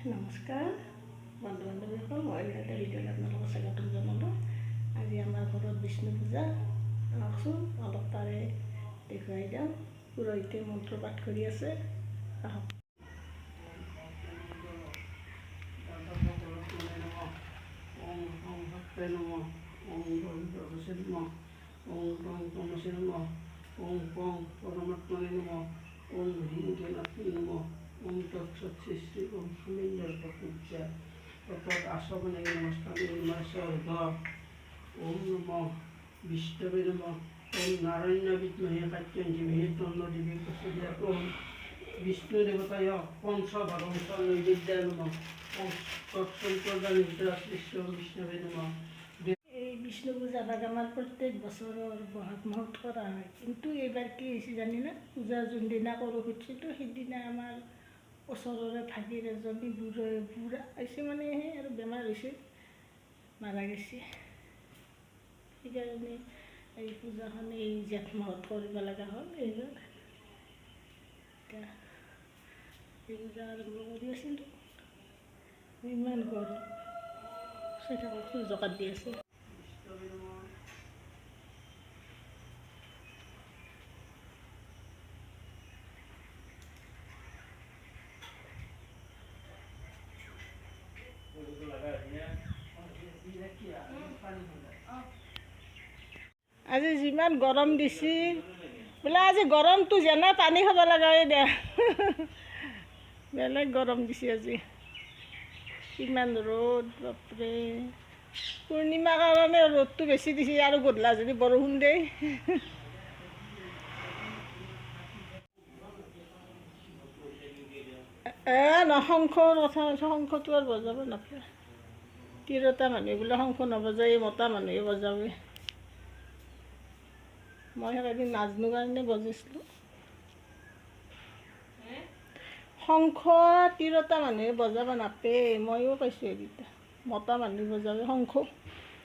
নমস্কাৰ বন্ধু বান্ধৱীসকল, মই এটা ভিডিঅ'ত আপোনালোকক স্বাগতম জনালোঁ। আজি আমাৰ ঘৰত বিষ্ণু পূজা, আহকচোন অলপ তাৰে দেখুৱাই দিওঁ। পুৰোহিতে মন্ত্ৰ পাঠ কৰি আছে, আহক। ओम तत्सत् श्री ओम हमिंदर पूज्य तत्त आसमने नमस्ते नमस्कार ओम नमो विष्णवे नमः ओम नारायण विद्महे कात्यं धीमहि तन्नो देवी प्रचोदयात् ओम विष्णु देवताय पंचभगं नैवेद्याय नमः ओम तत्संप्रदान श्री ओम विष्णवे नमः। এই বিষ্ণু পূজাভাগ আমাৰ প্ৰত্যেক বছৰৰ বহাগ মাহত কৰা হয়, কিন্তু এইবাৰ কি হৈছে জানিনে? পূজা যোনদিনা কৰোঁ খুজিছিলোঁ সেইদিনা আমাৰ ওচৰৰে ভাগিৰ এজনী বুঢ়া আহিছে, মানে সেই আৰু বেমাৰ হৈছে, মাৰা গৈছে। সেইকাৰণে এই পূজাখন এই জেঠ মাহত কৰিব লগা হ'ল। এইবাৰ এতিয়া এই পূজা আৰম্ভ কৰি আছিলোঁ, ইমান গৰম, চাই থাকক সূৰ্য কাট দি আছে। আজি যিমান গৰম দিছে বোলে, আজি গৰমটো যেনে পানী খাব লগাই দে, বেলেগ গৰম দিছে আজি। কিমান ৰ'দ, বাপৰে! পূৰ্ণিমাৰ কাৰণে ৰ'দটো বেছি দিছে, আৰু গধূলা যদি বৰষুণ দিয়ে। শংখৰ কথা কৈছোঁ, শংখটো আৰু বজাব নাপায়। তিৰোতা মানুহে বোলে শংখ নবজায়, মতা মানুহে বজাবে। মই সেইদিন নাজনো কাৰণে বজাইছিলোঁ। শংখ তিৰোতা মানুহে বজাব নাপায়, ময়ো পাইছোঁ এইকেইটা। মতা মানুহে বজাবে শংখ।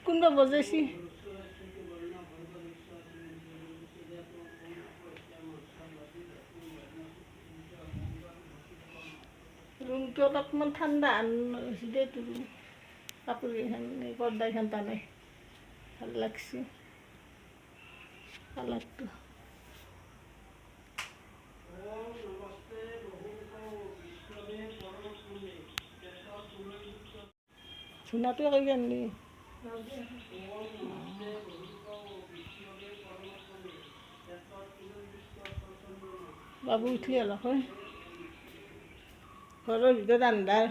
কোনোবা বজাইছে? ৰুমটো অলপমান ঠাণ্ডা হৈছে দেই, ৰুম কাপোৰকেইখন এই পৰ্দাকেইখন টানে, ভাল লাগছে কালাৰটো। ধুনাটো কৰি আনলি বাবু উঠলি অলপ হয়, ঘৰৰ ভিতৰত আন্ধাৰ।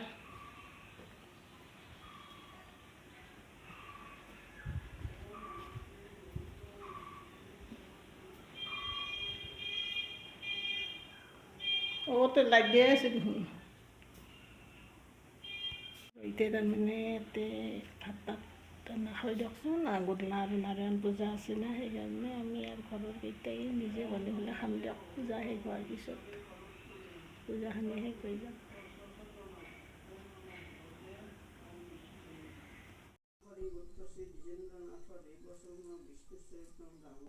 ওতে লাইট দিয়ে আছে দেখোন। এতিয়া তাৰমানে ইয়াতে ভাত তাত নাখাই দিয়কচোন, গধূলা আৰু নাৰায়ণ পূজা আছে না, সেইকাৰণে আমি আৰু ঘৰৰ কেইটাই নিজে হ'লে খাম দিয়ক। পূজা শেষ হোৱাৰ পিছত পূজাখিনি শেষ হৈ যাম।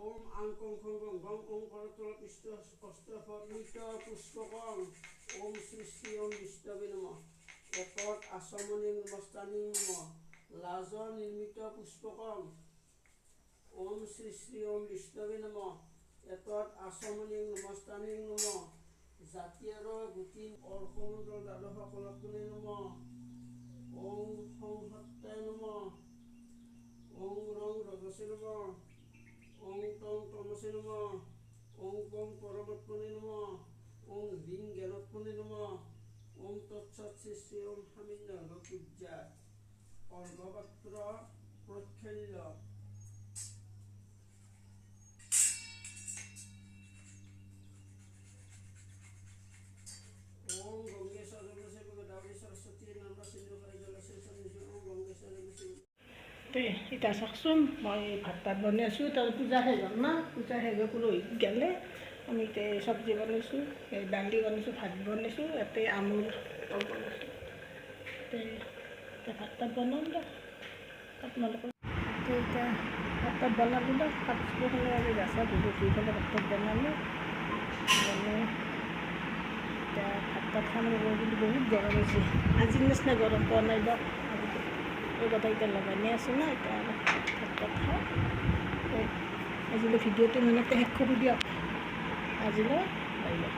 ओम आंकं खंगं गं ओं करतल पिष्ट अष्टफलित पुष्पकं ओम श्री श्री ओम विष्णवे नमः एकट आसमनि नमस्तानि नमः लाज निर्मित पुष्पकं ओम श्री श्री ओम विष्णवे नमः एकट आसमनि नमस्तानि नमः জাতীয় গুটি অৰ্কমণ্ডল দ্বাদশ কলকনে নমঃ ওম সংহত্তায় নমঃ ওম রং রজসে নমঃ ओम टं तमसे नमः ओम पं परमात्मने नमः ओम ह्रीं ज्ञानात्मने नमः ओम तत्सत् श्री ओम हमिंदर पूज्य अर्घपात्र प्रक्षल्य ओम गंगेश्वर जलसे गोदावरी सरस्वती नर्मदा सिंधु जलसे ओम गंगेश्वर जलसे। এতিয়া চাওকচোন, মই ভাত তাত বনাই আছোঁ। তাৰ পূজা শেষ হ'ল না, পূজা শেষ হৈ পুৰোহিত গ'লে আমি এতিয়া চব্জি বনাইছোঁ, এই দালি বনাইছোঁ, ভাত বনাইছোঁ, ইয়াতে আমুল বনাইছোঁ। এতিয়া ভাত তাত বনাম দিয়ক আপোনালোকৰ। এতিয়া ভাত তাত বনালোঁ দিয়ক, কাপোৰখিনি আজি গাছা ধুই পেলাই ভাত তাত বনালোঁ। বনাই এতিয়া ভাত তাত খাম ৰ'ব, কিন্তু বহুত গৰম হৈছে। আজিৰ নিচিনা গৰম পোৱা নাই বা এই কথা এতিয়া লগাই আছোঁ না, এতিয়া আৰু ভাত খাওঁ। আজিলৈ ভিডিঅ'টো ইমানতে শেষ কৰি দিয়ক। আজিলৈ বাই বাই।